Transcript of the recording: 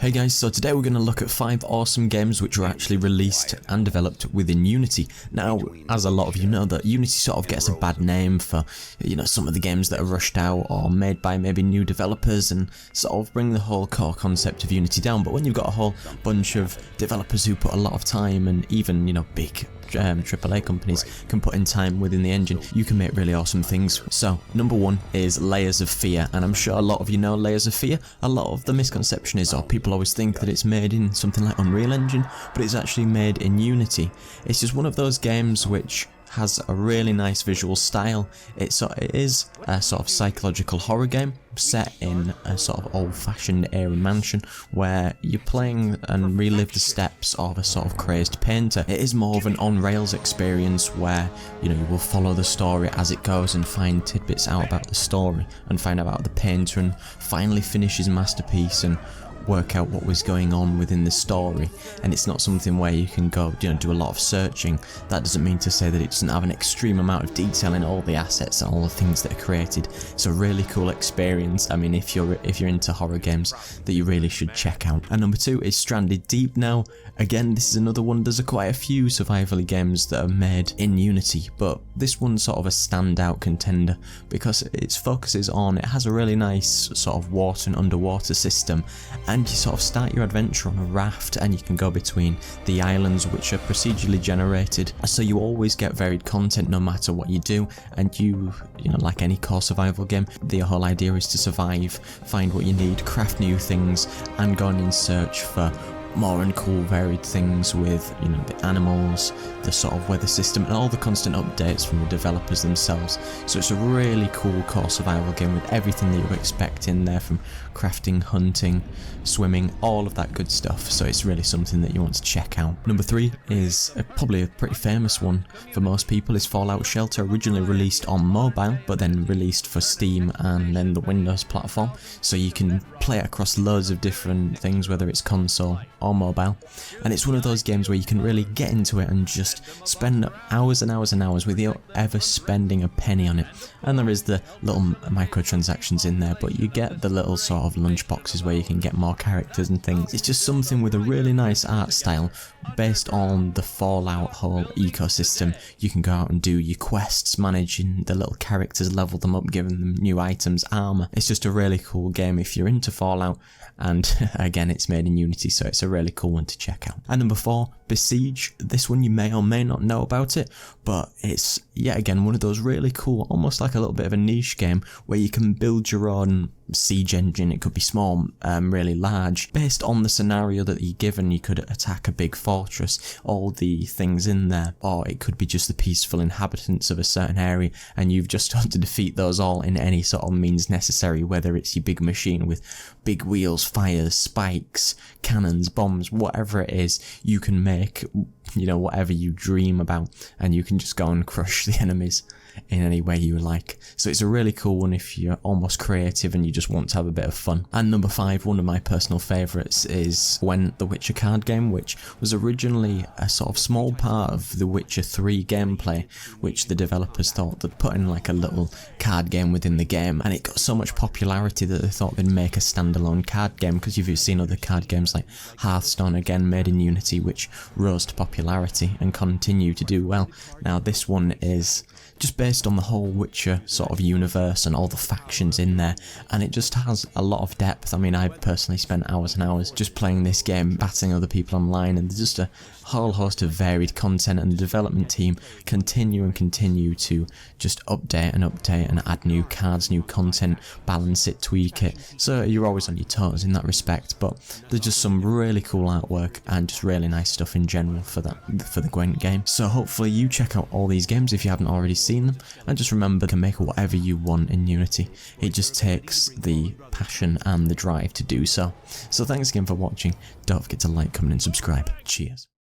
Hey guys, so today we're going to look at 5 awesome games which were actually released and developed within Unity. Now, as a lot of you know, that Unity sort of gets a bad name for, some of the games that are rushed out or made by maybe new developers and sort of bring the whole core concept of Unity down. But when you've got a whole bunch of developers who put a lot of time and even, big AAA companies can put in time within the engine, you can make really awesome things. So number 1 is Layers of Fear, and I'm sure a lot of you know Layers of Fear. A lot of the misconception is, people always think that it's made in something like Unreal Engine, but it's actually made in Unity. It's just one of those games which has a really nice visual style. It is a sort of psychological horror game set in a sort of old-fashioned airy mansion where you're playing and relive the steps of a sort of crazed painter. It is more of an on-rails experience where you will follow the story as it goes and find tidbits out about the story and find out about the painter and finally finish his masterpiece and work out what was going on within the story. And it's not something where you can go do a lot of searching. That doesn't mean to say that it doesn't have an extreme amount of detail in all the assets and all the things that are created. It's a really cool experience. I mean, if you're into horror games, that you really should check out. And number 2 is Stranded Deep. Now again, this is another one. There's quite a few survival games that are made in Unity, but this one's sort of a standout contender because it has a really nice sort of water and underwater system, and you sort of start your adventure on a raft and you can go between the islands which are procedurally generated, so you always get varied content no matter what you do. And you like any core survival game, the whole idea is to survive, find what you need, craft new things, and go on in search for more and cool varied things with the animals, the sort of weather system, and all the constant updates from the developers themselves. So it's a really cool core survival game with everything that you expect in there, from crafting, hunting, swimming, all of that good stuff. So it's really something that you want to check out. Number 3 is probably a pretty famous one for most people, is Fallout Shelter, originally released on mobile but then released for Steam and then the Windows platform, so you can play it across loads of different things, whether it's console or mobile. And it's one of those games where you can really get into it and just spend hours and hours and hours without ever spending a penny on it. And there is the little microtransactions in there, but you get the little sort of lunch boxes where you can get more characters and things. It's just something with a really nice art style based on the Fallout whole ecosystem. You can go out and do your quests, managing the little characters, level them up, giving them new items, armor. It's just a really cool game if you're into Fallout, and again, it's made in Unity, so it's a really cool one to check out. And number 4, Besiege. This one you may or may not know about it, but it's yet again one of those really cool, almost like a little bit of a niche game where you can build your own siege engine. It could be small, really large. Based on the scenario that you're given, you could attack a big fortress, all the things in there, or it could be just the peaceful inhabitants of a certain area, and you've just got to defeat those all in any sort of means necessary, whether it's your big machine with big wheels, fires, spikes, cannons, bombs, whatever it is. You can make whatever you dream about, and you can just go and crush the enemies in any way you like. So it's a really cool one if you're almost creative and you just want to have a bit of fun. And number 5, one of my personal favourites, is Gwent the Witcher card game, which was originally a sort of small part of the Witcher 3 gameplay, which the developers thought they'd put in like a little card game within the game, and it got so much popularity that they thought they'd make a standalone card game, because you've seen other card games like Hearthstone, again made in Unity, which rose to popularity and continue to do well. Now this one is just based on the whole Witcher sort of universe and all the factions in there, and it just has a lot of depth. I mean, I've personally spent hours and hours just playing this game, battling other people online, and there's just a whole host of varied content, and the development team continue to just update and add new cards, new content, balance it, tweak it, so you're always on your toes in that respect. But there's just some really cool artwork and just really nice stuff in general for the Gwent game. So hopefully you check out all these games if you haven't already seen them, and just remember, you can make whatever you want in Unity. It just takes the passion and the drive to do so. So thanks again for watching. Don't forget to like, comment and subscribe. Cheers.